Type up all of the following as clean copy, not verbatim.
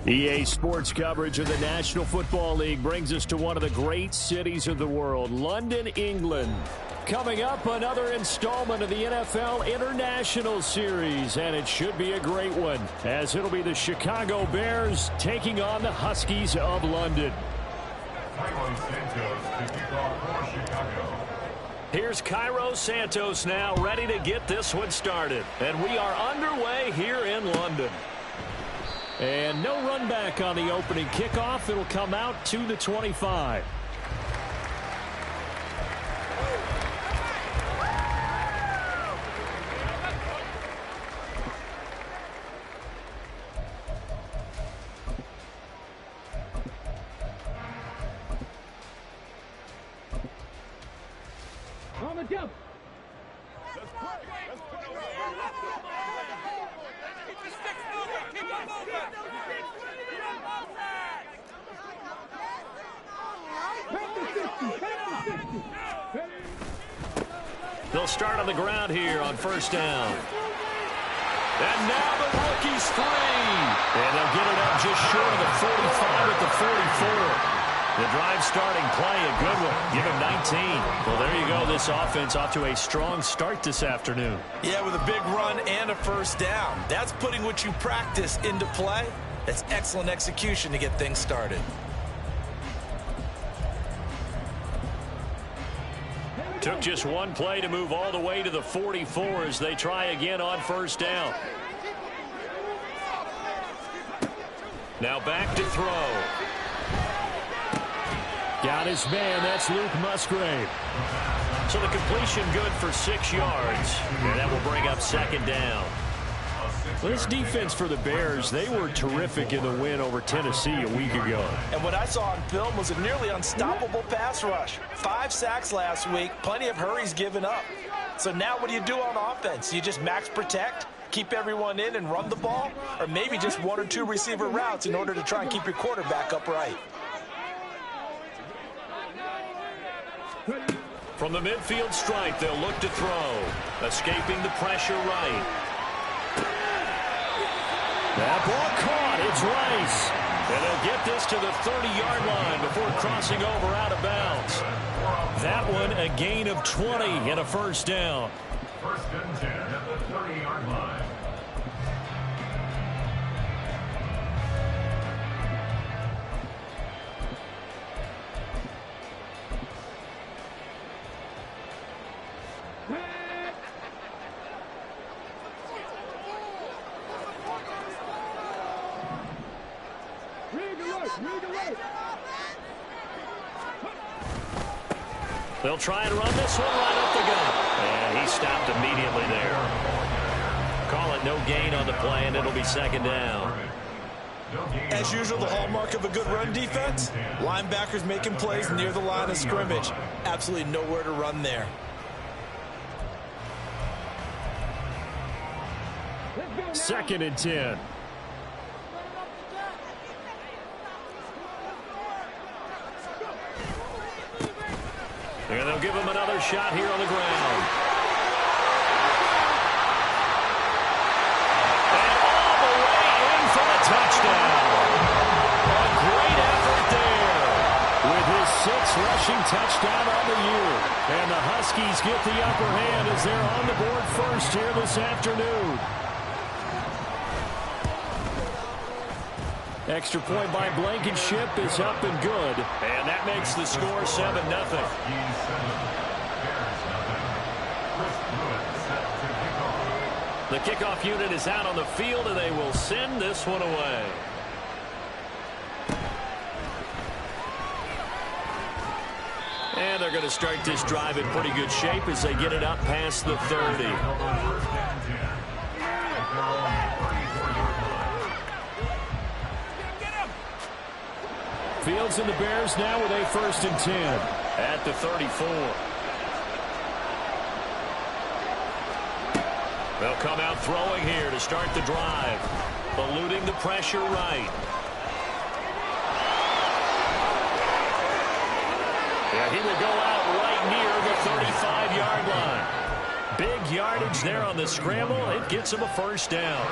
EA Sports coverage of the National Football League brings us to one of the great cities of the world, London, England. Coming up, another installment of the NFL International Series, and it should be a great one, as it'll be the Chicago Bears taking on the Huskies of London. Here's Cairo Santos now, ready to get this one started. And we are underway here in London. And no run back on the opening kickoff. It'll come out to the 25. On the jump. They'll start on the ground here on first down. And now the rookie's free. And they'll get it up just short of the 45 at the 44. The drive starting play, a good one. Give him 19. Well, there you go. This offense off to a strong start this afternoon. Yeah, with a big run and a first down. That's putting what you practice into play. That's excellent execution to get things started. Took just one play to move all the way to the 44 as they try again on first down. Now back to throw. Got his man. That's Luke Musgrave. So the completion good for 6 yards. And that will bring up second down. Well, this defense for the Bears, they were terrific in the win over Tennessee a week ago. And what I saw on film was a nearly unstoppable pass rush. 5 sacks last week, plenty of hurries given up. So now what do you do on offense? You just max protect, keep everyone in and run the ball, or maybe just 1 or 2 receiver routes in order to try and keep your quarterback upright. From the midfield stripe, they'll look to throw. Escaping the pressure right. That ball caught. It's Rice. And they'll get this to the 30-yard line before crossing over out of bounds. That one a gain of 20 and a first down. First and 10 at the 30-yard line. They'll try and run this one right up the gut. And he stopped immediately there. Call it no gain on the play, and it'll be second down. As usual, the hallmark of a good run defense, linebackers making plays near the line of scrimmage. Absolutely nowhere to run there. Second and 10. And they'll give him another shot here on the ground. And all the way in for the touchdown. A great effort there with his 6th rushing touchdown on the year. And the Huskies get the upper hand as they're on the board first here this afternoon. Extra point by Blankenship is up and good. And that makes the score 7-0. The kickoff unit is out on the field, and they will send this one away. And they're going to start this drive in pretty good shape as they get it up past the 30. Fields and the Bears now with a first and 10 at the 34. They'll come out throwing here to start the drive. Eluding the pressure right. Yeah, he will go out right near the 35-yard line. Big yardage there on the scramble. It gets him a first down.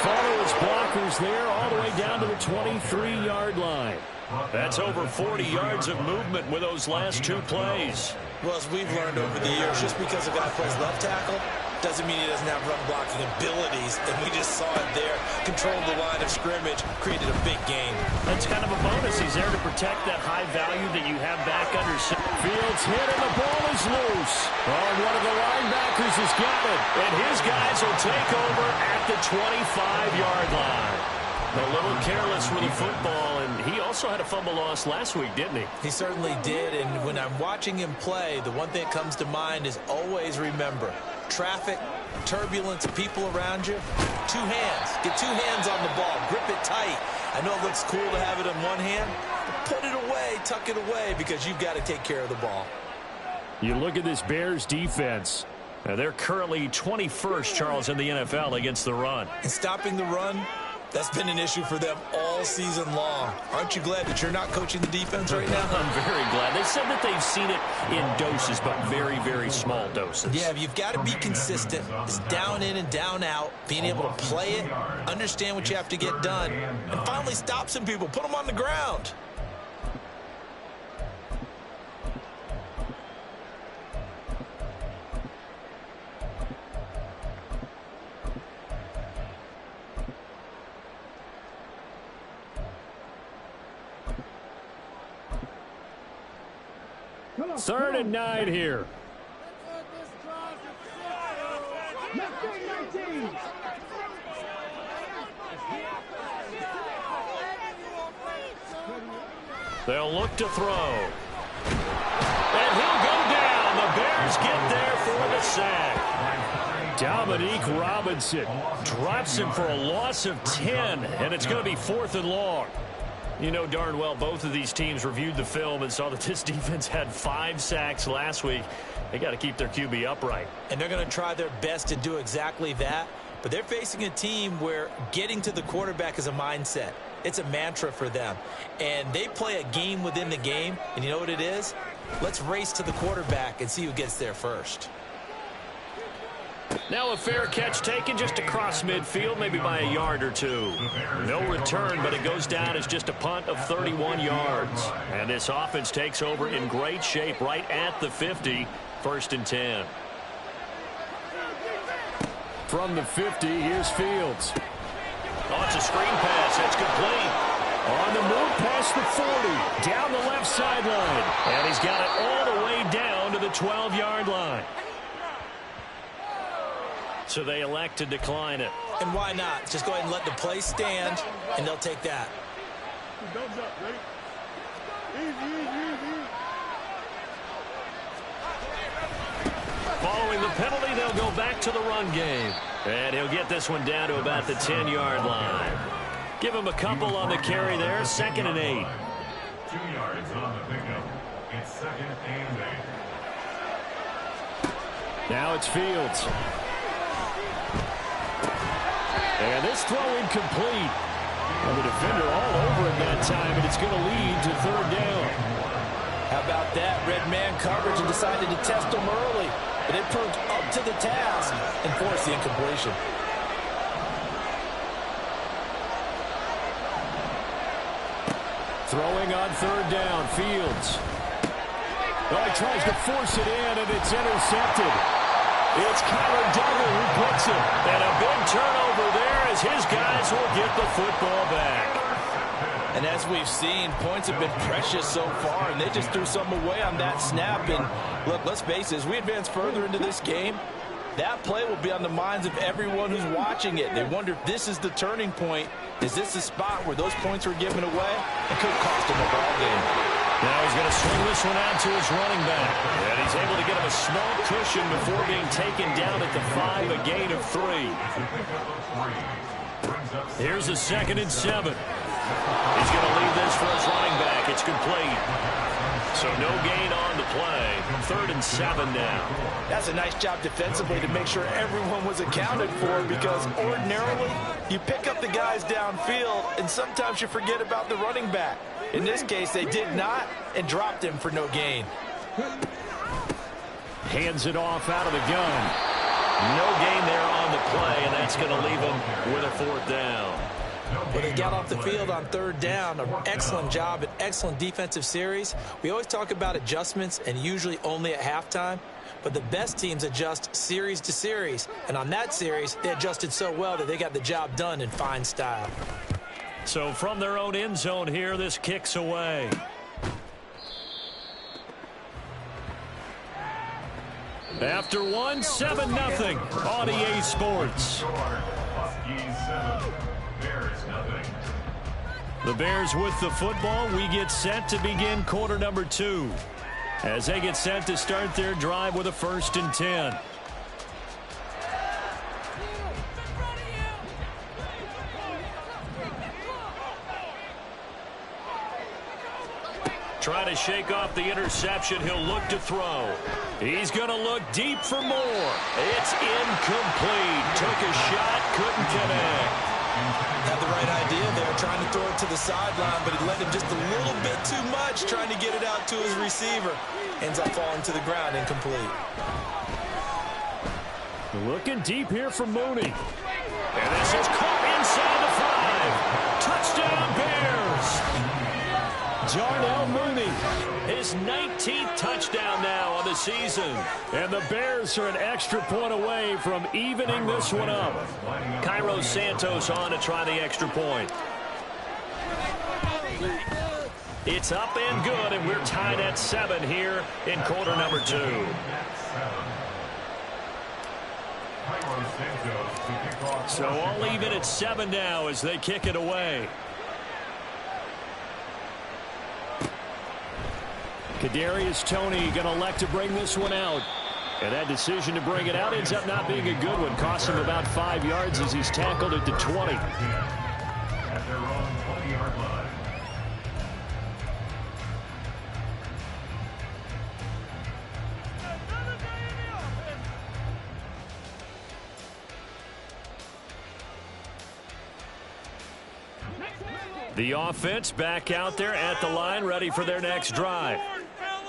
follow his blockers there all the way down to the 23-yard line. That's over 40 yards of movement with those last two plays. Well, as we've learned over the years, just because a guy plays left tackle doesn't mean he doesn't have run blocking abilities, and we just saw it there. Controlled the line of scrimmage, created a big gain. That's kind of a bonus. He's there to protect that high value that you have back under Fields hit, and the ball is loose. Oh, one of the linebackers has got it, and his guys will take over at the 25-yard line. A little careless with the football, and he also had a fumble loss last week, didn't he? He certainly did, and when I'm watching him play, the one thing that comes to mind is always remember, traffic, turbulence, people around you, two hands. Get two hands on the ball. Grip it tight. I know it looks cool to have it in one hand, but put it away, tuck it away, because you've got to take care of the ball. You look at this Bears defense. They're currently 21st, Charles, in the NFL against the run. And stopping the run, that's been an issue for them all season long. Aren't you glad that you're not coaching the defense right now? I'm very glad. They said that they've seen it in doses, but very, very small doses. Yeah, you've got to be consistent. It's down in and down out, being able to play it, understand what you have to get done, and finally stop some people, put them on the ground. Third and 9 here. They'll look to throw. And he'll go down. The Bears get there for the sack. Dominique Robinson drops him for a loss of 10, and it's going to be 4th and long. You know darn well both of these teams reviewed the film and saw that this defense had 5 sacks last week. They got to keep their QB upright. And they're going to try their best to do exactly that. But they're facing a team where getting to the quarterback is a mindset. It's a mantra for them. And they play a game within the game. And you know what it is? Let's race to the quarterback and see who gets there first. Now a fair catch taken just across midfield, maybe by a yard or two. No return, but it goes down as just a punt of 31 yards. And this offense takes over in great shape right at the 50, 1st and 10. From the 50, here's Fields. Oh, it's a screen pass. That's complete. On the move past the 40, down the left sideline. And he's got it all the way down to the 12-yard line. So they elect to decline it. And why not? Just go ahead and let the play stand, and they'll take that. Following the penalty, they'll go back to the run game. And he'll get this one down to about the 10-yard line. Give him a couple on the carry there, 2nd and 8. 2 yards on the pickup. It's 2nd and 8. Now it's Fields. And this throw incomplete. And the defender all over him that time, and it's going to lead to 3rd down. How about that? Red man coverage and decided to test him early. But it proved up to the task and forced the incompletion. Throwing on 3rd down, Fields. Oh, he tries to force it in, and it's intercepted. It's Kyler Duggar who puts it. And a big turnover there as his guys will get the football back. And as we've seen, points have been precious so far, and they just threw some away on that snap. And look, let's face it, as we advance further into this game, that play will be on the minds of everyone who's watching it. They wonder if this is the turning point. Is this the spot where those points were given away? It could cost him a ball game. Now he's going to swing this one out to his running back. And he's able to get him a small cushion before being taken down at the 5, a gain of 3. Here's a 2nd and 7. He's going to leave this for his running back. It's complete. So no gain on the play. 3rd and 7 now. That's a nice job defensively to make sure everyone was accounted for, because ordinarily you pick up the guys downfield and sometimes you forget about the running back. In this case, they did not and dropped him for no gain. Hands it off out of the gun. No gain there on the play, and that's that's going to leave them with a 4th down. Well, they got off the field on 3rd down. An excellent job, an excellent defensive series. We always talk about adjustments, and usually only at halftime. But the best teams adjust series to series. And on that series, they adjusted so well that they got the job done in fine style. So from their own end zone here, this kicks away. After one, 7-0 on EA Sports. The Bears with the football. We get set to begin quarter number 2. As they get set to start their drive with a 1st and 10. Trying to shake off the interception. He'll look to throw. He's going to look deep for more. It's incomplete. Took a shot, couldn't connect. Had the right idea there, trying to throw it to the sideline, but he let him just a little bit too much, trying to get it out to his receiver. Ends up falling to the ground, incomplete. Looking deep here for Mooney. And this is caught inside the 5. Touchdown, Bears. Darnell Mooney, his 19th touchdown now on the season. And the Bears are an extra point away from evening this one up. Cairo Santos on to try the extra point. It's up and good, and we're tied at 7 here in quarter number 2. So all even at 7 now as they kick it away. Kadarius Toney going to elect to bring this one out. And that decision to bring it out ends up not being a good one. Cost him about 5 yards as he's tackled at the 20. At their own 20-yard line. The offense back out there at the line, ready for their next drive.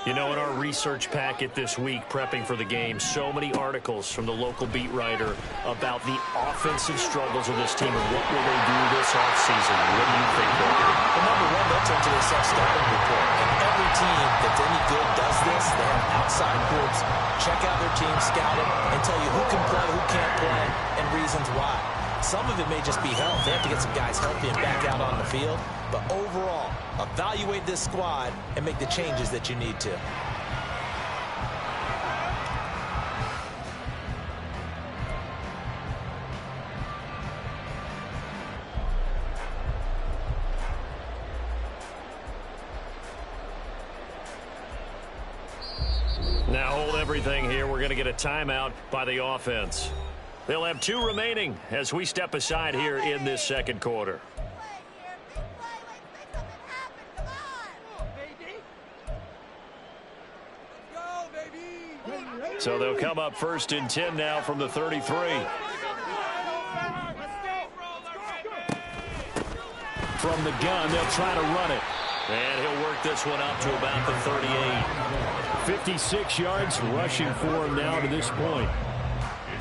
You know, in our research packet this week, prepping for the game, so many articles from the local beat writer about the offensive struggles of this team and what will they do this offseason. What do you think, Booker? Well, number one, they'll turn to their self-scouting report. And every team that's any good does this. They have outside groups, check out their team, scout it, and tell you who can play, who can't play, and reasons why. Some of it may just be health. They have to get some guys healthy and back out on the field. But overall, evaluate this squad and make the changes that you need to. Now hold everything here. We're going to get a timeout by the offense. They'll have 2 remaining as we step aside here in this second quarter. So they'll come up 1st and 10 now from the 33. From the gun, they'll try to run it. And he'll work this one up to about the 38. 56 yards rushing for him now to this point.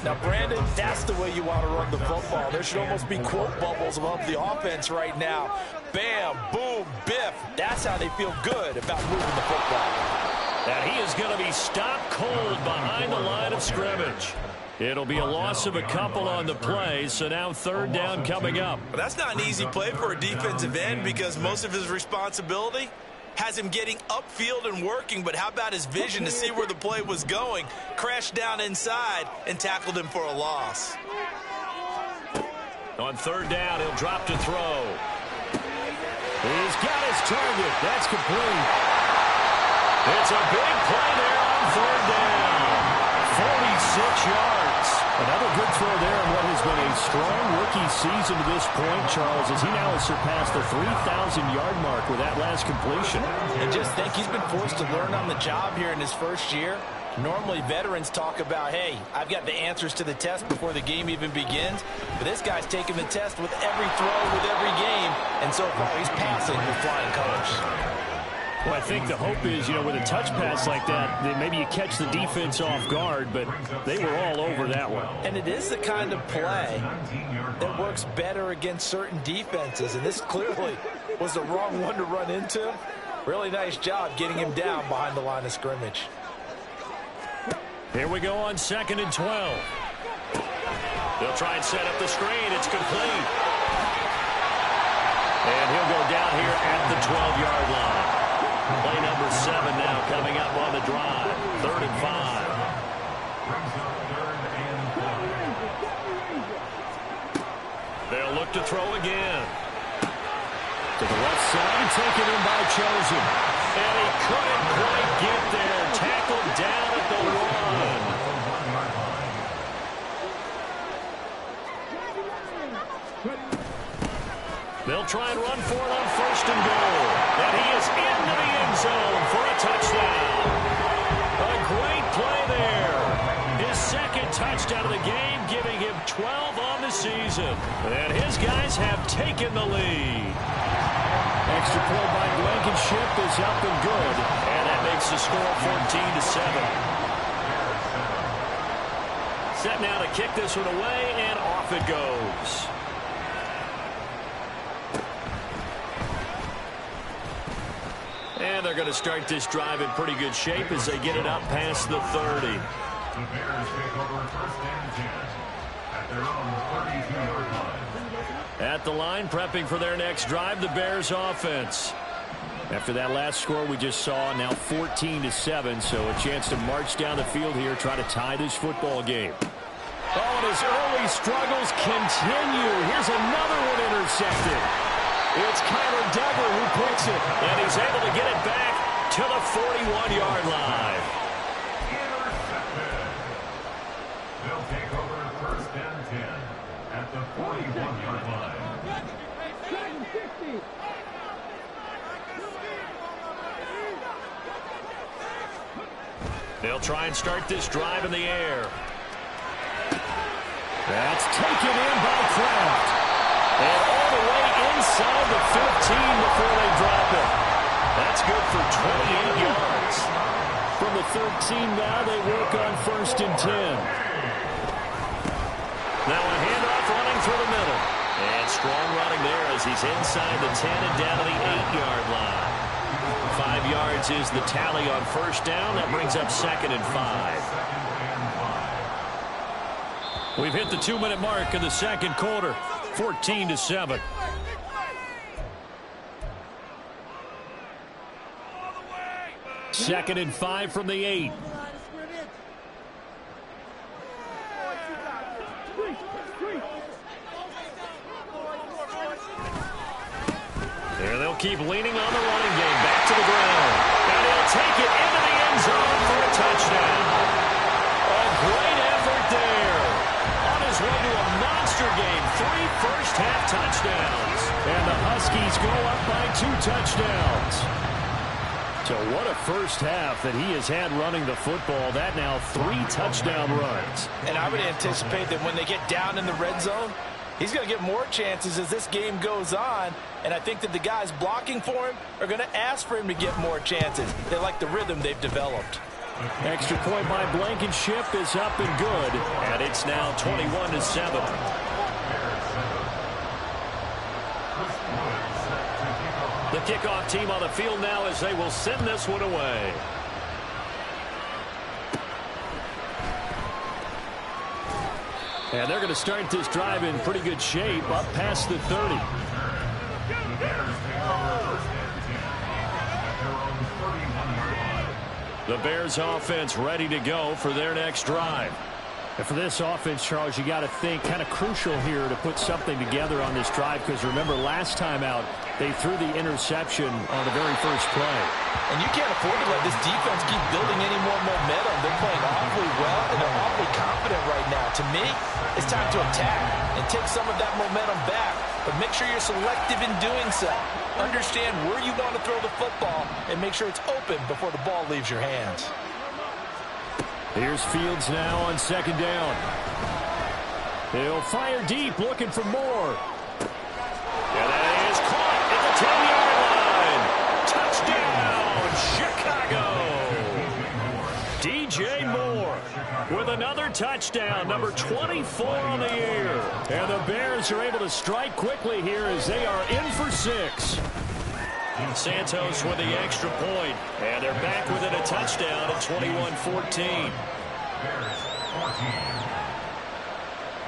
Now, Brandon, that's the way you want to run the football. There should almost be quote bubbles above the offense right now. Bam, boom, biff. That's how they feel good about moving the football. And he is going to be stopped cold behind the line of scrimmage. It'll be a loss of a couple on the play, so now 3rd down coming up. Well, that's not an easy play for a defensive end because most of his responsibility has him getting upfield and working, but how about his vision to see where the play was going, crashed down inside, and tackled him for a loss. On 3rd down, he'll drop to throw. He's got his target. That's complete. It's a big play there on 3rd down. 46 yards. Another good throw there in what has been a strong rookie season to this point, Charles, as he now has surpassed the 3,000-yard mark with that last completion. And just think, he's been forced to learn on the job here in his first year. Normally, veterans talk about, hey, I've got the answers to the test before the game even begins. But this guy's taking the test with every throw, with every game. And so far, he's passing with flying colors. Well, I think the hope is, with a touch pass like that, that maybe you catch the defense off guard, but they were all over that one. And it is the kind of play that works better against certain defenses, and this clearly was the wrong one to run into. Really nice job getting him down behind the line of scrimmage. Here we go on 2nd and 12. They'll try and set up the screen. It's complete. And he'll go down here at the 12-yard line. Play number 7 now coming up on the drive. 3rd and 5. They'll look to throw again. To the left side, taken in by Chosen. And he couldn't quite get there. Tackled down at the 1. They'll try and run for it on 1st and goal. And he is into the end zone for a touchdown. A great play there. His 2nd touchdown of the game, giving him 12 on the season. And his guys have taken the lead. Extra point by Blankenship is up and good. And that makes the score 14-7. Set now to kick this one away, and off it goes. And they're going to start this drive in pretty good shape as they get it up past the 30. The Bears take over 1st and 10 at their own 32-yard line. At the line, prepping for their next drive, the Bears offense. After that last score we just saw, now 14-7, so a chance to march down the field here, try to tie this football game. Oh, and his early struggles continue. Here's another one intercepted. It's Kyler Duggar who picks it, and he's able to get it back to the 41-yard line. Intercepted. They'll take over 1st and 10 at the 41-yard line. They'll try and start this drive in the air. That's taken in by Kraft. And all the way inside the 15 before they drop it. That's good for 28 yards. From the 13 now, they work on 1st and 10. Now a handoff running through the middle. And strong running there as he's inside the 10 and down to the 8-yard line. 5 yards is the tally on 1st down. That brings up 2nd and 5. We've hit the 2-minute mark of the 2nd quarter. 14-7. Second and 5 from the 8. There they'll keep leaning on the running game. Back to the ground. And he'll take it into the end zone for a touchdown. A great effort there. On his way to a monster game. 3 first-half touchdowns. And the Huskies go up by 2 touchdowns. So what a first half that he has had running the football. That now 3 touchdown runs. And I would anticipate that when they get down in the red zone, he's going to get more chances as this game goes on. And I think that the guys blocking for him are going to ask for him to get more chances. They like the rhythm they've developed. Extra point by Blankenship is up and good. And it's now 21-7. The kickoff team on the field now as they will send this one away. And they're going to start this drive in pretty good shape, up past the 30. The Bears offense ready to go for their next drive. And for this offense, Charles, you got to think kind of crucial here to put something together on this drive, because remember last time out they threw the interception on the very first play. And you can't afford to let this defense keep building any more momentum. They're playing awfully well, and they're awfully confident right now. To me, it's time to attack and take some of that momentum back. But make sure you're selective in doing so. Understand where you want to throw the football and make sure it's open before the ball leaves your hands. Here's Fields now on 2nd down. He'll fire deep, looking for more. And that is caught at the 10-yard line. Touchdown! Another touchdown, number 24 on the year. And the Bears are able to strike quickly here as they are in for 6. Santos with the extra point, and they're back within a touchdown at 21-14. Bears 14.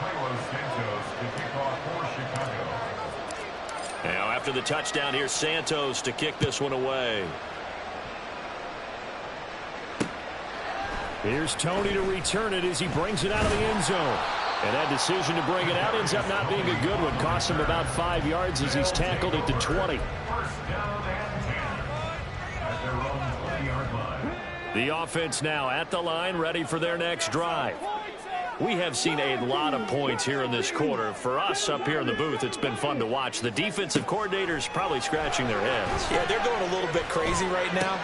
Carlos Santos to kick off for Chicago. Now after the touchdown, here's Santos to kick this one away. Here's Tony to return it as he brings it out of the end zone. And that decision to bring it out ends up not being a good one. Costs him about 5 yards as he's tackled at the 20. First down and 10 at their own 20-yard line. The offense now at the line, ready for their next drive. We have seen a lot of points here in this quarter. For us up here in the booth, it's been fun to watch. The defensive coordinators probably scratching their heads. Yeah, they're going a little bit crazy right now.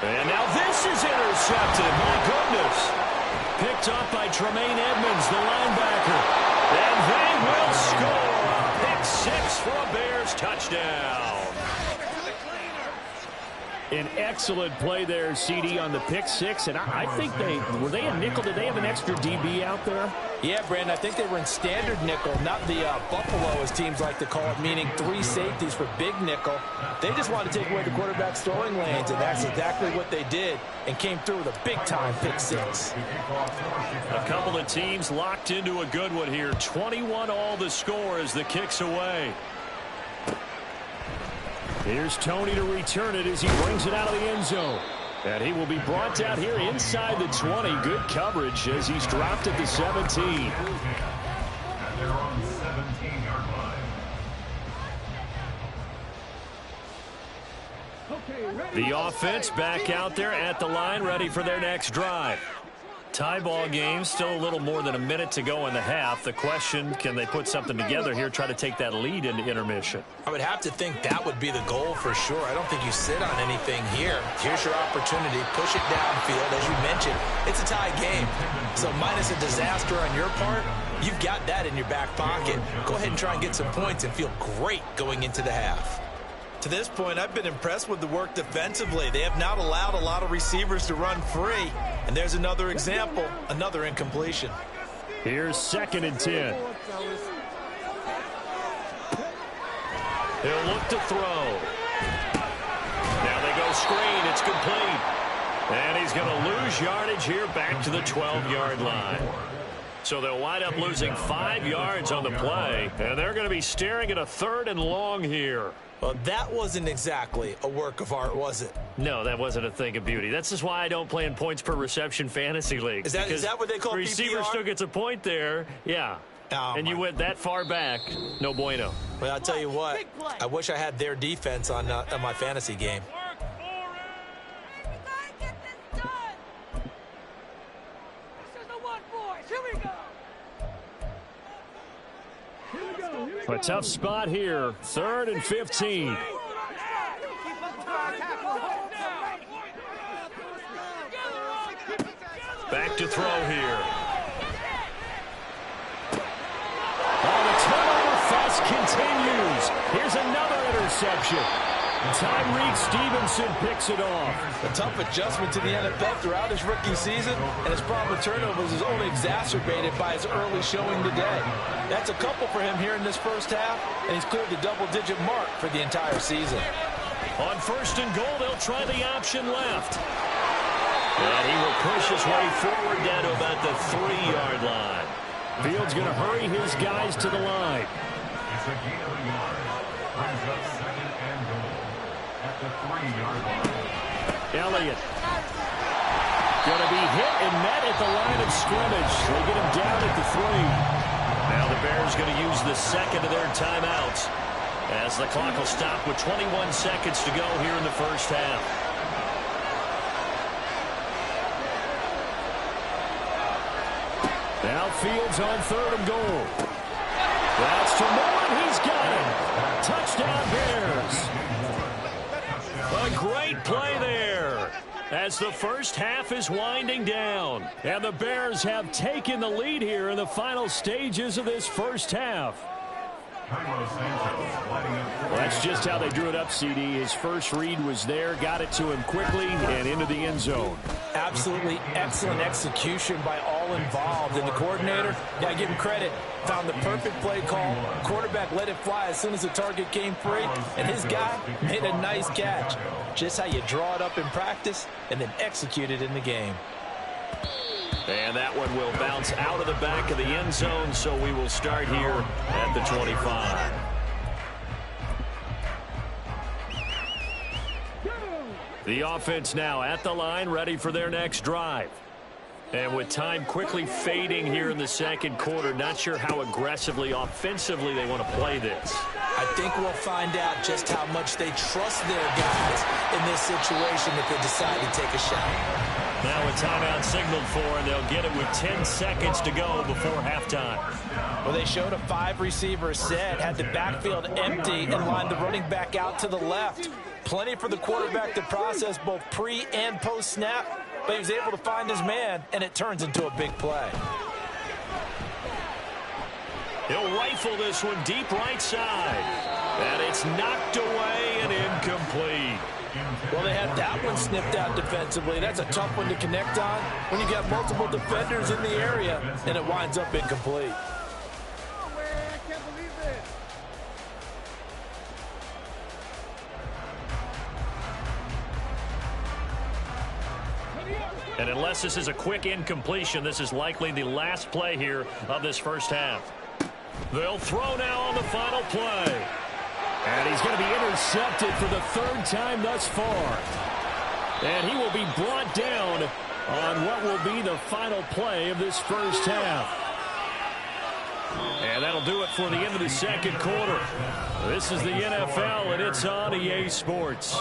And now this is intercepted. My goodness. Picked up by Tremaine Edmonds, the linebacker. And they will score. Pick 6 for a Bears touchdown. An excellent play there, CD, on the pick 6. And I think were they a nickel? Did they have an extra DB out there? Yeah, Brandon, I think they were in standard nickel, not the Buffalo, as teams like to call it, meaning 3 safeties for big nickel. They just wanted to take away the quarterback's throwing lanes, and that's exactly what they did, and came through with a big-time pick 6. A couple of teams locked into a good one here. 21 all the score as the kick's away. Here's Tony to return it as he brings it out of the end zone. And he will be brought down here inside the 20. Good coverage as he's dropped at the 17. At their own 17-yard line. The offense back out there at the line, ready for their next drive. Tie ball game, still a little more than a minute to go in the half. The question, can they put something together here, try to take that lead into intermission? I would have to think that would be the goal for sure. I don't think you sit on anything here. Here's your opportunity. Push it downfield. As you mentioned, it's a tie game. So minus a disaster on your part, you've got that in your back pocket. Go ahead and try and get some points and feel great going into the half. To this point, I've been impressed with the work defensively. They have not allowed a lot of receivers to run free. And there's another example, another incompletion. Here's 2nd and 10. He'll look to throw. Now they go screen. It's complete. And he's going to lose yardage here back to the 12-yard line. So they'll wind up losing 5 yards on the play. And they're going to be staring at a 3rd and long here. Well, that wasn't exactly a work of art, was it? No, that wasn't a thing of beauty. That's just why I don't play in points per reception fantasy leagues. Is that what they call PPR? The receiver still gets a point there, yeah. Oh, and you went that far back, no bueno. Well, I'll tell you what, I wish I had their defense on my fantasy game. A tough spot here. 3rd and 15. Back to throw here. Oh, the turnover fest continues. Here's another interception. Tyreek Stevenson picks it off. A tough adjustment to the NFL throughout his rookie season, and his problem with turnovers is only exacerbated by his early showing today. That's a couple for him here in this first half, and he's cleared the double-digit mark for the entire season. On 1st and goal, they'll try the option left. And he will push his way forward down to about the 3-yard line. Fields going to hurry his guys to the line. It's a gain of a yard. Brings up 2nd and goal at the 3-yard line. Elliott going to be hit and met at the line of scrimmage. They get him down at the 3. Now the Bears going to use the 2nd of their timeouts as the clock will stop with 21 seconds to go here in the first half. Now Fields on 3rd and goal. That's to Moore. He's got it. Touchdown Bears. A great play there as the first half is winding down. And the Bears have taken the lead here in the final stages of this first half. Well, that's just how they drew it up, CD. His first read was there, got it to him quickly, and into the end zone. Absolutely excellent execution by all well involved. And the coordinator, yeah, give him credit, found the perfect play call. Quarterback let it fly as soon as the target came free, and his guy made a nice catch. Just how you draw it up in practice and then execute it in the game. And that one will bounce out of the back of the end zone, so we will start here at the 25. The offense now at the line, ready for their next drive. And with time quickly fading here in the second quarter, not sure how aggressively, offensively they want to play this. I think we'll find out just how much they trust their guys in this situation if they decide to take a shot. Now a timeout signaled for, and they'll get it with 10 seconds to go before halftime. Well, they showed a 5-receiver set, had the backfield empty, and lined the running back out to the left. Plenty for the quarterback to process both pre- and post-snap, but he was able to find his man, and it turns into a big play. He'll rifle this one deep right side. And it's knocked away and incomplete. Well, they had that one snipped out defensively. That's a tough one to connect on when you got multiple defenders in the area, and it winds up incomplete. And unless this is a quick incompletion, this is likely the last play here of this first half. They'll throw now on the final play. And he's going to be intercepted for the third time thus far. And he will be brought down on what will be the final play of this first half. And that'll do it for the end of the second quarter. This is the NFL, and it's on EA Sports.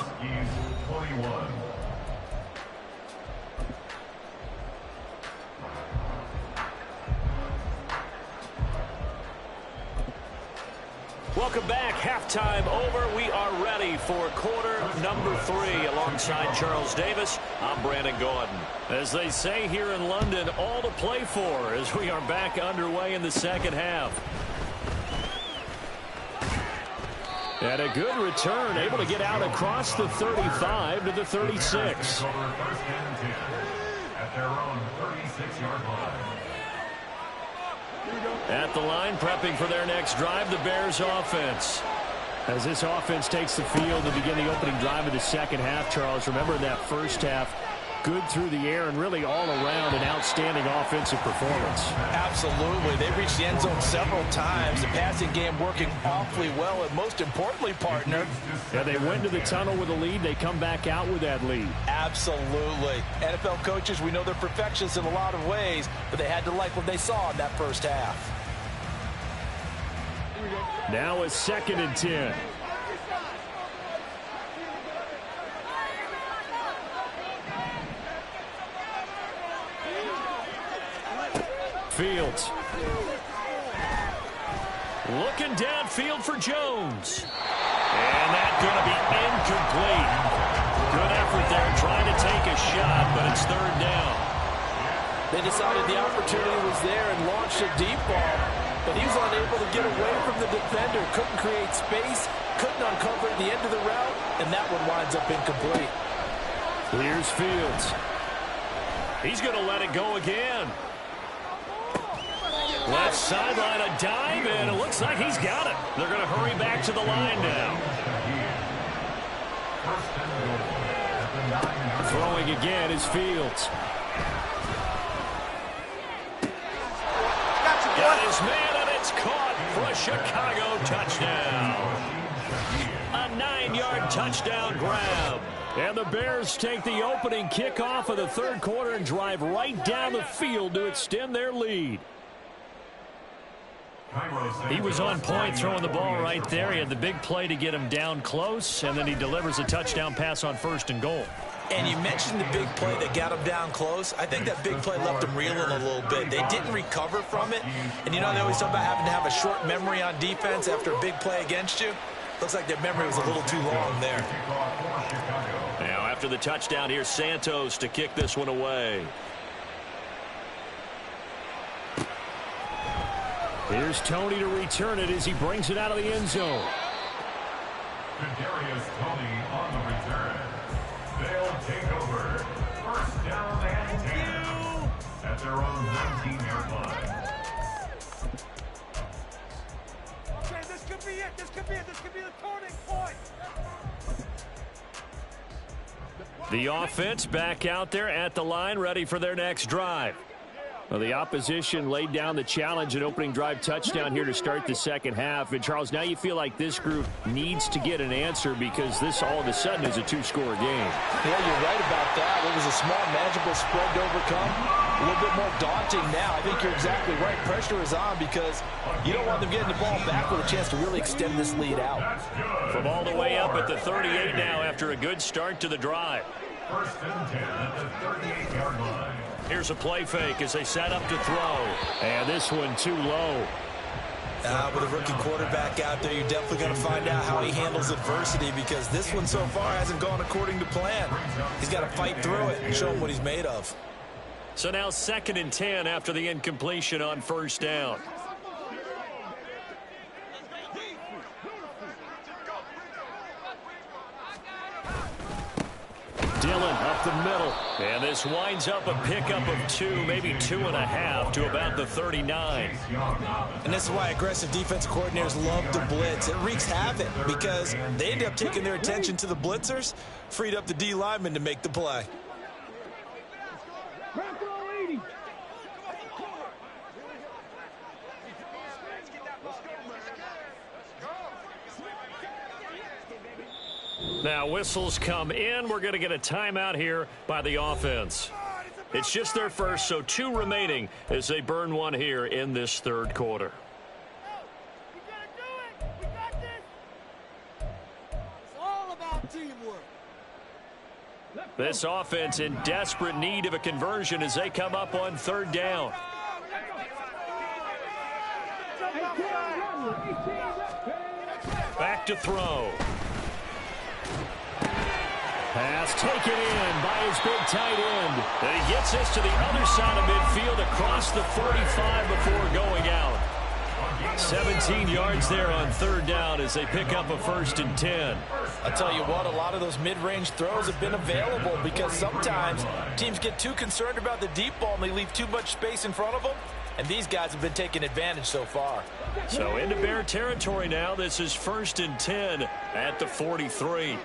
Welcome back. Halftime over. We are ready for quarter number 3 alongside Charles Davis. I'm Brandon Gordon. As they say here in London, all to play for as we are back underway in the second half. And a good return, able to get out across the 35 to the 36. At their own 36-yard line. At the line, prepping for their next drive, the Bears offense. As this offense takes the field to begin the opening drive of the second half, Charles, remember in that first half, good through the air and really all around an outstanding offensive performance. Absolutely. They reached the end zone several times. The passing game working awfully well, and most importantly, partner. Yeah, they went to the tunnel with a lead. They come back out with that lead. Absolutely. NFL coaches, we know they're perfectionists in a lot of ways, but they had to like what they saw in that first half. Now a 2nd and 10. Fields. Looking downfield for Jones. And that's going to be incomplete. Good effort there trying to take a shot, but it's 3rd down. They decided the opportunity was there and launched a deep ball, but he was unable to get away from the defender. Couldn't create space, couldn't uncover the end of the route, and that one winds up incomplete. Here's Fields. He's going to let it go again. Left sideline, a dive, and it looks like he's got it. They're going to hurry back to the line now. Throwing again is Fields. Got his man, and it's caught for a Chicago touchdown. A 9-yard touchdown grab. And the Bears take the opening kickoff of the third quarter and drive right down the field to extend their lead. He was on point throwing the ball right there. He had the big play to get him down close, and then he delivers a touchdown pass on 1st and goal. And you mentioned the big play that got him down close. I think that big play left him reeling a little bit. They didn't recover from it. And you know, they always talk about having to have a short memory on defense after a big play against you. Looks like their memory was a little too long there. Now after the touchdown, here's Santos to kick this one away. Here's Tony to return it as he brings it out of the end zone. Kadarius Toney on the return. They'll take over. 1st down and 10. At at their own 19-yard line. Okay, this could be it. This could be the turning point. The offense back out there at the line, ready for their next drive. Well, the opposition laid down the challenge, an opening drive touchdown here to start the second half. And, Charles, now you feel like this group needs to get an answer because this all of a sudden is a two-score game. Yeah, you're right about that. It was a small, manageable spread to overcome. A little bit more daunting now. I think you're exactly right. Pressure is on because you don't want them getting the ball back with a chance to really extend this lead out. From all the way up at the 38 now after a good start to the drive. First and 10 at the 38-yard line. Here's a play fake as they set up to throw. And this one too low. With a rookie quarterback out there, you're definitely going to find out how he handles adversity because this one so far hasn't gone according to plan. He's got to fight through it and show him what he's made of. So now 2nd and 10 after the incompletion on first down. Dillon up the middle. And this winds up a pickup of 2, maybe 2.5 to about the 39. And this is why aggressive defense coordinators love to blitz. It wreaks havoc because they end up taking their attention to the blitzers, freed up the D lineman to make the play. Now whistles come in. We're going to get a timeout here by the offense. It's just their first, so 2 remaining as they burn one here in this third quarter. We gotta do it. We got this. It's all about teamwork. This offense in desperate need of a conversion as they come up on third down. Back to throw. Pass taken in by his big tight end. And he gets this to the other side of midfield across the 45 before going out. 17 yards there on third down as they pick up a 1st and 10. I'll tell you what, a lot of those mid-range throws have been available because sometimes teams get too concerned about the deep ball and they leave too much space in front of them. And these guys have been taking advantage so far. So into Bear territory now. This is 1st and 10 at the 43.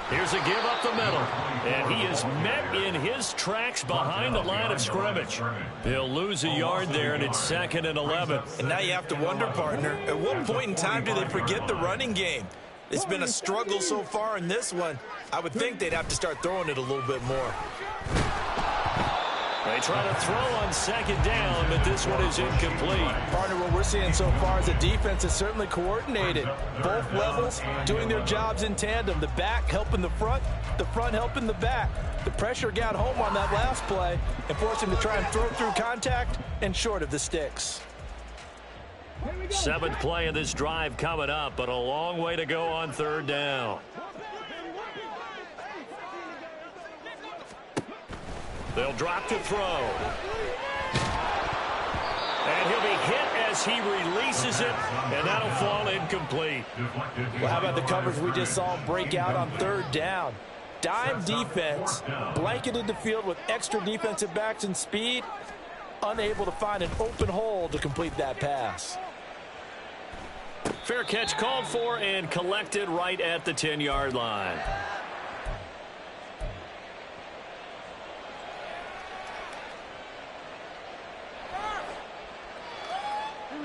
Here's a give up the middle. And he is met in his tracks behind the line of scrimmage. He'll lose a yard there, and it's 2nd and 11. And now you have to wonder, partner, at what point in time do they forget the running game? It's been a struggle so far in this one. I would think they'd have to start throwing it a little bit more. They try to throw on 2nd down, but this one is incomplete. Partner, what we're seeing so far is the defense is certainly coordinated. Both levels doing their jobs in tandem. The back helping the front helping the back. The pressure got home on that last play and forced him to try and throw through contact and short of the sticks. 7th play of this drive coming up, but a long way to go on third down. They'll drop to throw. And he'll be hit as he releases it, and that'll fall incomplete. Well, how about the coverage we just saw break out on third down? Dime defense, blanketed the field with extra defensive backs and speed, unable to find an open hole to complete that pass. Fair catch called for and collected right at the 10-yard line.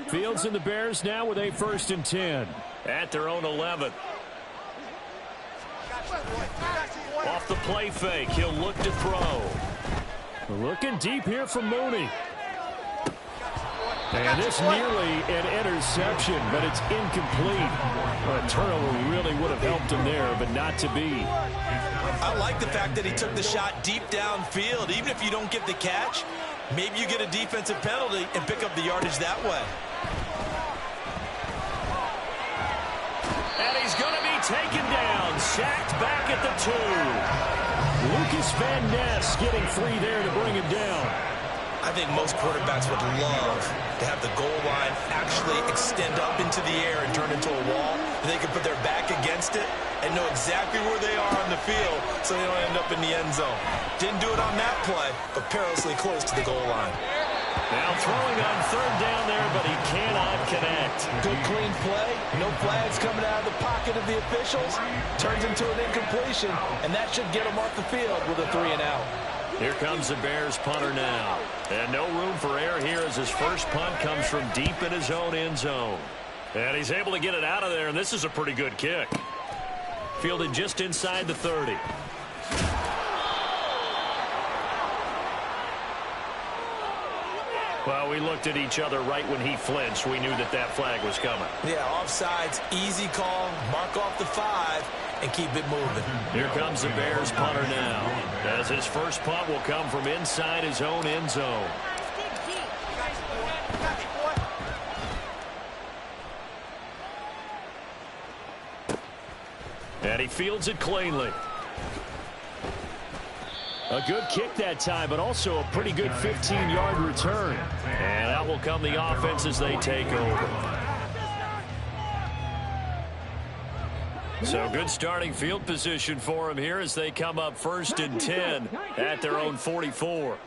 Fields and the Bears now with a 1st and 10 at their own 11. Off the play fake, he'll look to throw. Looking deep here from Mooney. And this nearly an interception, but it's incomplete. A turnover really would have helped him there, but not to be. I like the fact that he took the shot deep downfield. Even if you don't get the catch, maybe you get a defensive penalty and pick up the yardage that way. And he's going to be taken down, sacked back at the 2. Lucas Van Ness getting free there to bring him down. I think most quarterbacks would love to have the goal line actually extend up into the air and turn into a wall. They can put their back against it and know exactly where they are on the field so they don't end up in the end zone. Didn't do it on that play, but perilously close to the goal line. Now throwing on third down there, but he cannot connect. Good clean play. No flags coming out of the pocket of the officials. Turns into an incompletion, and that should get him off the field with a 3-and-out. Here comes the Bears punter now. And no room for error here as his first punt comes from deep in his own end zone. And he's able to get it out of there, and this is a pretty good kick. Fielded just inside the 30. Well, we looked at each other right when he flinched. We knew that that flag was coming. Yeah, offsides, easy call, mark off the 5, and keep it moving. Here comes the Bears punter now, as his first punt will come from inside his own end zone. And he fields it cleanly. A good kick that time, but also a pretty good 15-yard return. And out will come the offense as they take over. So good starting field position for him here as they come up 1st and 10 at their own 44.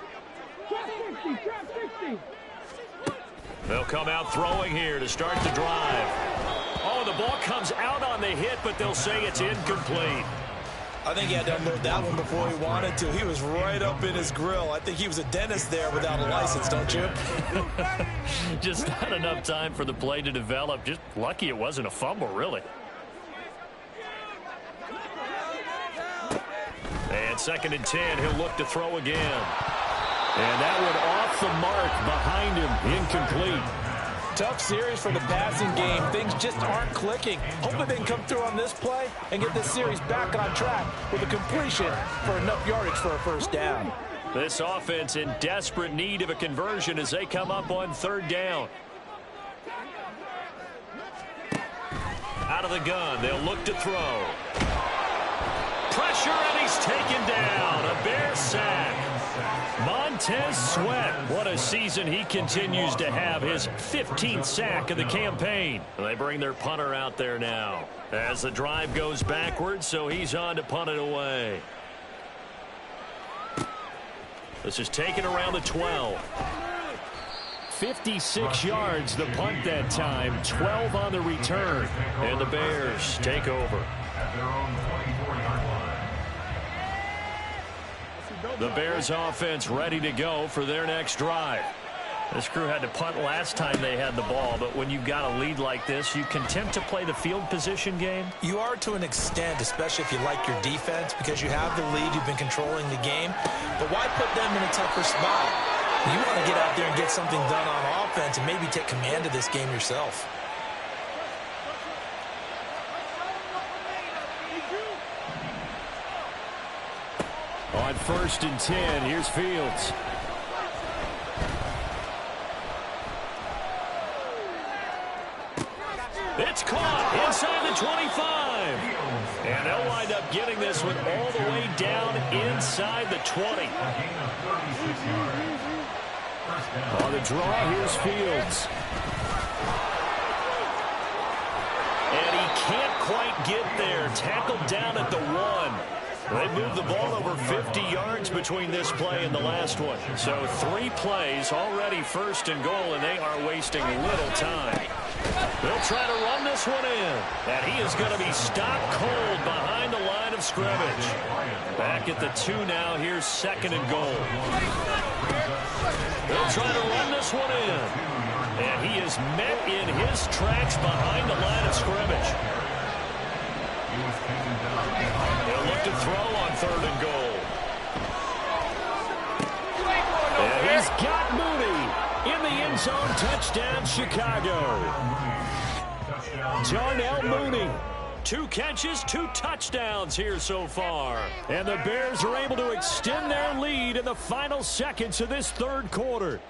They'll come out throwing here to start the drive. Oh, the ball comes out on the hit, but they'll say it's incomplete. I think he had to unload that one before he wanted to. He was right up in his grill. I think he was a dentist there without a license, don't you? Just not enough time for the play to develop. Just lucky it wasn't a fumble, really. And 2nd and 10, he'll look to throw again. And that one off the mark behind him, incomplete. Tough series for the passing game. Things just aren't clicking. Hoping they can come through on this play and get this series back on track with a completion for enough yardage for a first down. This offense in desperate need of a conversion as they come up on 3rd down. Out of the gun, they'll look to throw. Pressure, and he's taken down. A Bear sack. Montez Sweat, what a season he continues to have, his 15th sack of the campaign. They bring their punter out there now as the drive goes backwards, so he's on to punt it away. This is taken around the 12. 56 yards the punt that time, 12 on the return, and the Bears take over. At their own 24-yard line. The Bears offense ready to go for their next drive. This crew had to punt last time they had the ball, but when you've got a lead like this, you content to play the field position game? You are to an extent, especially if you like your defense, because you have the lead, you've been controlling the game. But why put them in a tougher spot? You want to get out there and get something done on offense and maybe take command of this game yourself. On 1st and 10, here's Fields. It's caught inside the 25. And they'll wind up getting this one all the way down inside the 20. On the draw, here's Fields. And he can't quite get there. Tackled down at the 1. They moved the ball over 50 yards between this play and the last one. So 3 plays, already 1st and goal, and they are wasting little time. They'll try to run this one in. And he is going to be stopped cold behind the line of scrimmage. Back at the 2 now. Here's 2nd and goal. They'll try to run this one in. And he is met in his tracks behind the line of scrimmage. They'll look to throw on 3rd and goal. And he's got Mooney in the end zone. Touchdown, Chicago. Darnell Mooney. 2 catches, 2 touchdowns here so far. And the Bears are able to extend their lead in the final seconds of this 3rd quarter.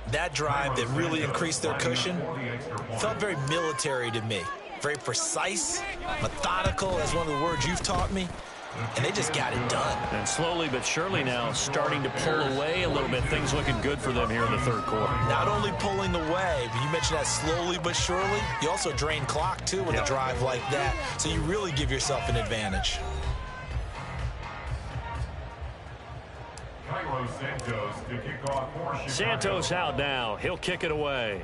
That drive that really increased their cushion felt very military to me. Very precise, methodical, as one of the words you've taught me. and they just got it done. And slowly but surely now starting to pull away a little bit. Things looking good for them here in the third quarter. Not only pulling away, but you mentioned that slowly but surely, you also drain clock, too, with a drive like that. So you really give yourself an advantage. Santos to kick off for Chicago. Santos out now. He'll kick it away.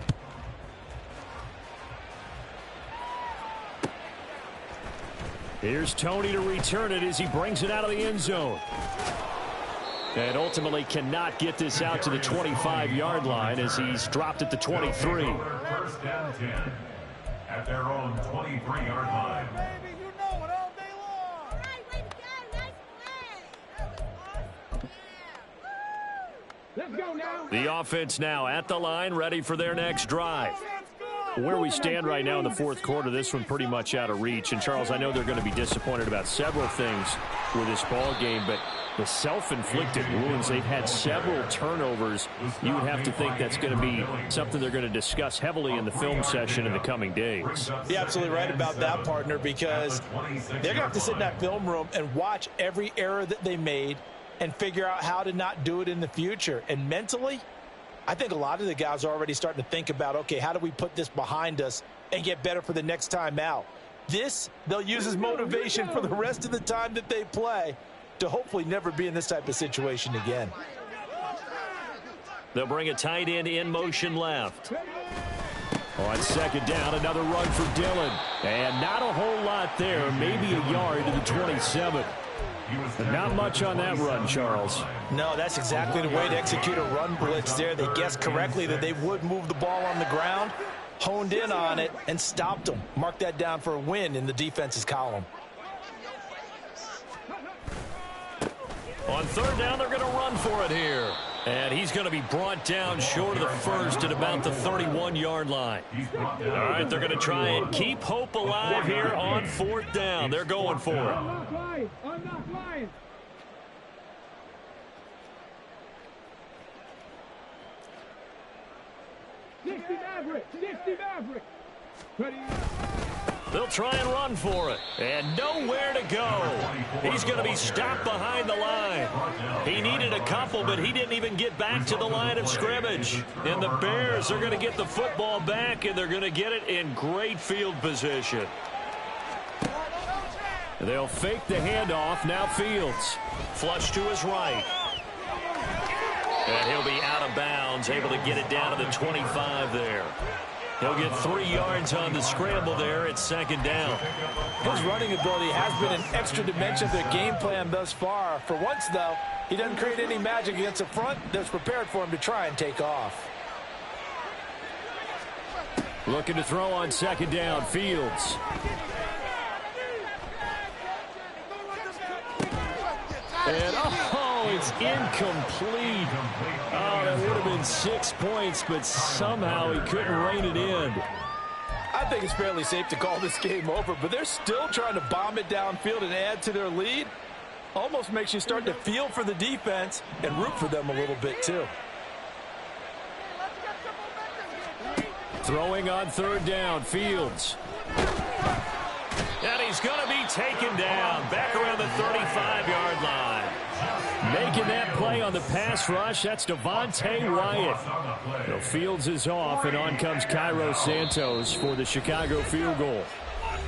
Here's Tony to return it as he brings it out of the end zone. And ultimately cannot get this out to the 25-yard line as he's dropped at the 23. First down 10 at their own 23-yard line. Baby, you know it all day long. All right, way to go. Nice play. That was awesome. Yeah. Let's go now. The offense now at the line, ready for their next drive. Where we stand right now in the fourth quarter, this one pretty much out of reach. And, Charles, I know they're going to be disappointed about several things with this ball game, but the self-inflicted wounds, they've had several turnovers. You would have to think that's going to be something they're going to discuss heavily in the film session in the coming days. You're absolutely right about that, partner, because they're going to have to sit in that film room and watch every error that they made and figure out how to not do it in the future. And mentally, I think a lot of the guys are already starting to think about, okay, how do we put this behind us and get better for the next time out? This, they'll use as motivation for the rest of the time that they play to hopefully never be in this type of situation again. They'll bring a tight end in motion left. On second down, another run for Dillon. And not a whole lot there, maybe a yard to the 27. But not much on that run, Charles. No, that's exactly the way to execute a run blitz there. They guessed correctly that they would move the ball on the ground, honed in on it, and stopped them. Mark that down for a win in the defense's column. On third down, they're going to run for it here. And he's going to be brought down short of the first at about the 31-yard line. All right, they're going to try and keep hope alive here on fourth down. They're going for it. Unlock line. Dixie Maverick. Ready. They'll try and run for it. And nowhere to go. He's going to be stopped behind the line. He needed a couple, but he didn't even get back to the line of scrimmage. And the Bears are going to get the football back, and they're going to get it in great field position. They'll fake the handoff. Now Fields. Flush to his right. And he'll be out of bounds, able to get it down to the 25 there. He'll get 3 yards on the scramble there at second down. His running ability has been an extra dimension of their game plan thus far. For once, though, he doesn't create any magic against the front that's prepared for him to try and take off. Looking to throw on second down, Fields. And, it's incomplete. Oh, that would have been 6 points, but somehow he couldn't rein it in. I think it's fairly safe to call this game over, but they're still trying to bomb it downfield and add to their lead. Almost makes you start to feel for the defense and root for them a little bit, too. Throwing on third down, Fields. And he's going to be taken down back around the 35-yard line. Making that play on the pass rush, that's Devontae Wyatt. So Fields is off, and on comes Cairo Santos for the Chicago field goal.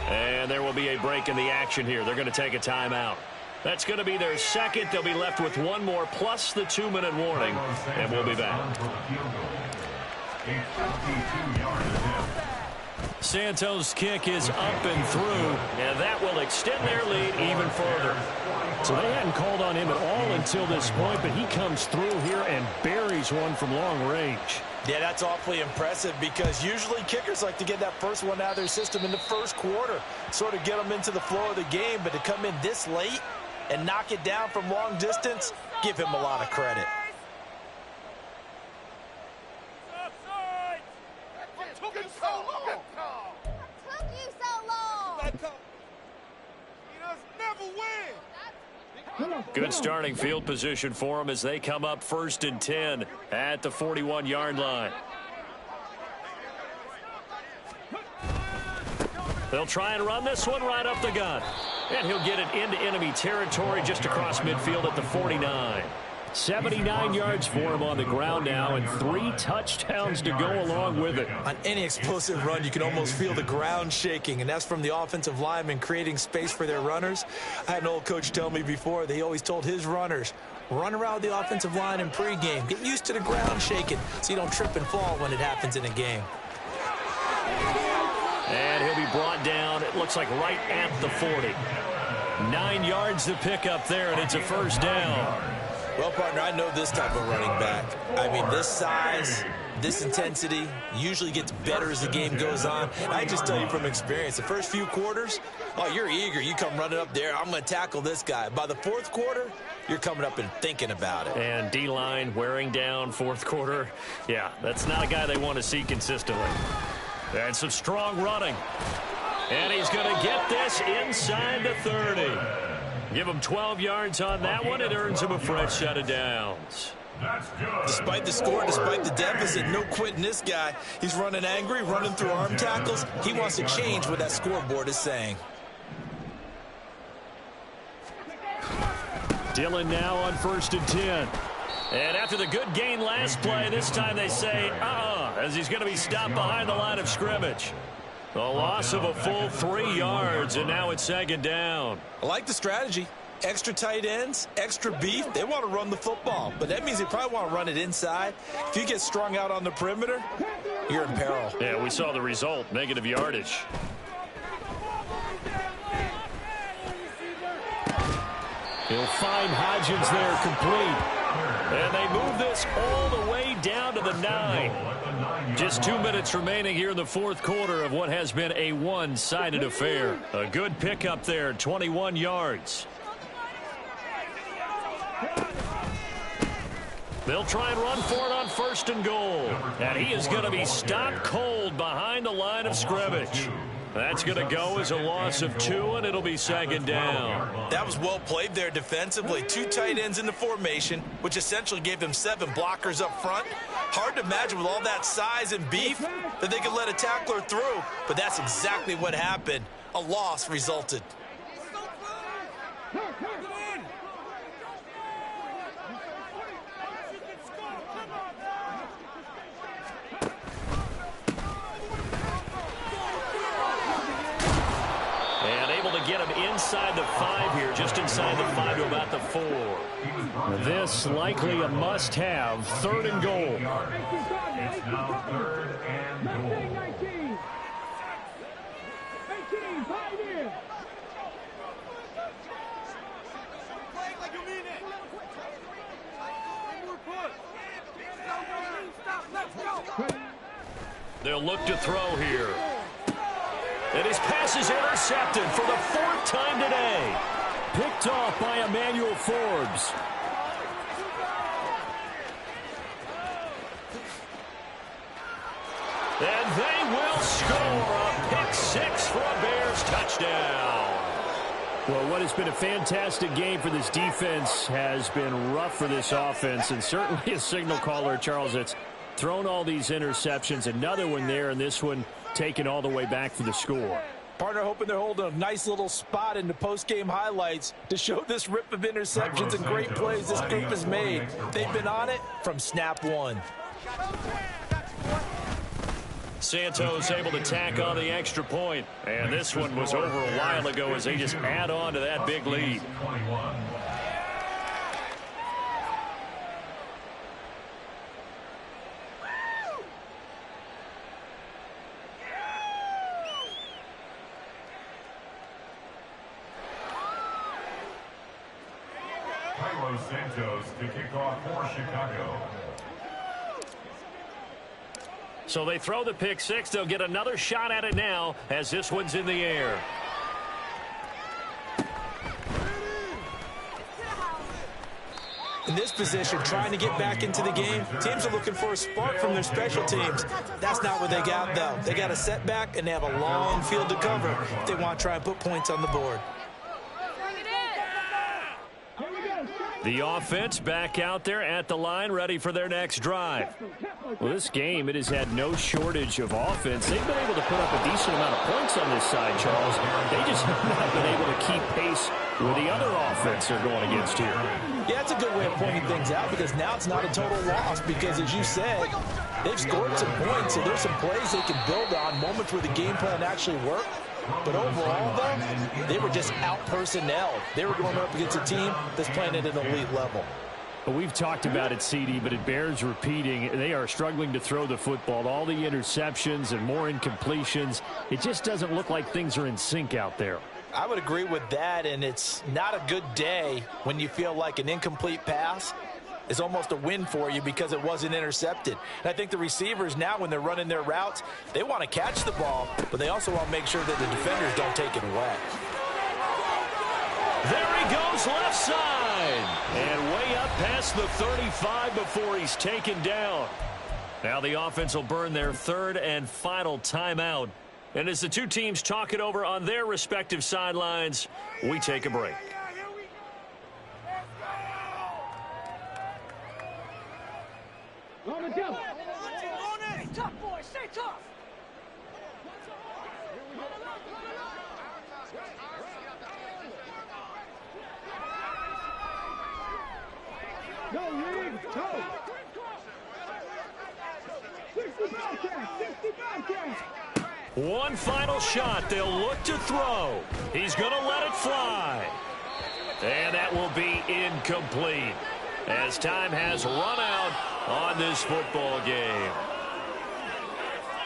And there will be a break in the action here. They're going to take a timeout. That's going to be their second. They'll be left with one more, plus the 2-minute warning, and we'll be back. Santos' kick is up and through, and that will extend their lead even further. So they hadn't called on him at all until this point, but he comes through here and buries one from long range. Yeah, that's awfully impressive because usually kickers like to get that first one out of their system in the first quarter, sort of get them into the flow of the game, but to come in this late and knock it down from long distance, give him a lot of credit. Good starting field position for them as they come up 1st and 10 at the 41-yard line. They'll try and run this one right up the gut. And he'll get it into enemy territory just across midfield at the 49. 79 yards for him on the ground now, and 3 touchdowns to go along with it. On any explosive run, you can almost feel the ground shaking, and that's from the offensive linemen creating space for their runners. I had an old coach tell me before that he always told his runners, run around the offensive line in pregame. Get used to the ground shaking so you don't trip and fall when it happens in a game. And he'll be brought down, it looks like right at the 40. 9 yards to pick up there, and it's a first down. Well, partner, I know this type of running back. I mean, this size, this intensity usually gets better as the game goes on. I just tell you from experience, the first few quarters, oh, you're eager. You come running up there, I'm going to tackle this guy. By the fourth quarter, you're coming up and thinking about it. And D-line wearing down fourth quarter. Yeah, that's not a guy they want to see consistently. And some strong running. And he's going to get this inside the 30. Give him 12 yards on that one. It earns him a fresh set of downs. Despite the score, despite the deficit, no quitting this guy. He's running angry, running through arm tackles. He wants to change what that scoreboard is saying. Dillon now on 1st and 10. And after the good gain last play, this time they say, as he's going to be stopped behind the line of scrimmage. A loss of a full 3 yards, and now it's 2nd down. I like the strategy. Extra tight ends, extra beef. They want to run the football, but that means they probably want to run it inside. If you get strung out on the perimeter, you're in peril. Yeah, we saw the result, negative yardage. He'll find Hodgins there complete. And they move this all the way down to the 9. Just 2 minutes remaining here in the fourth quarter of what has been a one-sided affair. A good pickup there, 21 yards. They'll try and run for it on 1st and goal. And he is going to be stopped cold behind the line of scrimmage. That's going to go as a loss of 2, and it'll be 2nd down. That was well played there defensively. 2 tight ends in the formation, which essentially gave them 7 blockers up front. Hard to imagine with all that size and beef that they could let a tackler through, but that's exactly what happened. A loss resulted. Get him inside the 5 here, just inside the 5 to about the 4. This likely a must-have, 3rd and goal. It's now 3rd and goal. 19. 18, 5 in. Play like you mean it. More push. Stop, let's go. They'll look to throw here. And his pass is intercepted for the 4th time today. Picked off by Emmanuel Forbes. And they will score a pick 6 for a Bears touchdown. Well, what has been a fantastic game for this defense has been rough for this offense, and certainly a signal caller, Charles, that's thrown all these interceptions. Another one there, and this one taken all the way back for the score. Partner hoping they're holding a nice little spot in the post-game highlights to show this rip of interceptions and great plays this group has made. They've been on it from snap 1. Santos able to tack on the extra point. And this one was over a while ago as they just add on to that big lead. Santos to kick off for Chicago. So they throw the pick 6. They'll get another shot at it now as this one's in the air. In this position, trying to get back into the game, teams are looking for a spark from their special teams. That's not what they got, though. They got a setback, and they have a long field to cover if they want to try and put points on the board. Here we go. The offense back out there at the line, ready for their next drive. Well, this game, it has had no shortage of offense. They've been able to put up a decent amount of points on this side, Charles. They just have not been able to keep pace with the other offense they're going against here. Yeah, that's a good way of pointing things out because now it's not a total loss because, as you said, they've scored some points, so there's some plays they can build on, moments where the game plan actually worked. But overall, though, they were just out-personnel. They were going up against a team that's playing at an elite level. Well, we've talked about it, CD, but it bears repeating. They are struggling to throw the football. All the interceptions and more incompletions. It just doesn't look like things are in sync out there. I would agree with that, and it's not a good day when you feel like an incomplete pass is almost a win for you because it wasn't intercepted. And I think the receivers now, when they're running their routes, they want to catch the ball, but they also want to make sure that the defenders don't take it away. There he goes left side. And way up past the 35 before he's taken down. Now the offense will burn their third and final timeout. And as the two teams talk it over on their respective sidelines, we take a break. Tough, boys. Stay tough. Go, Reed. Go. 60 Bobcats. One final shot. They'll look to throw. He's going to let it fly. And that will be incomplete as time has run out on this football game.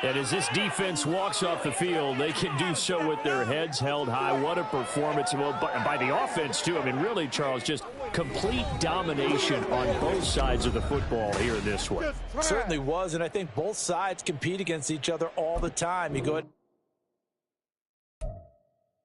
And as this defense walks off the field, they can do so with their heads held high. What a performance. Well, by the offense, too. I mean, really, Charles, just complete domination on both sides of the football here in this one. Certainly was, and I think both sides compete against each other all the time. You go ahead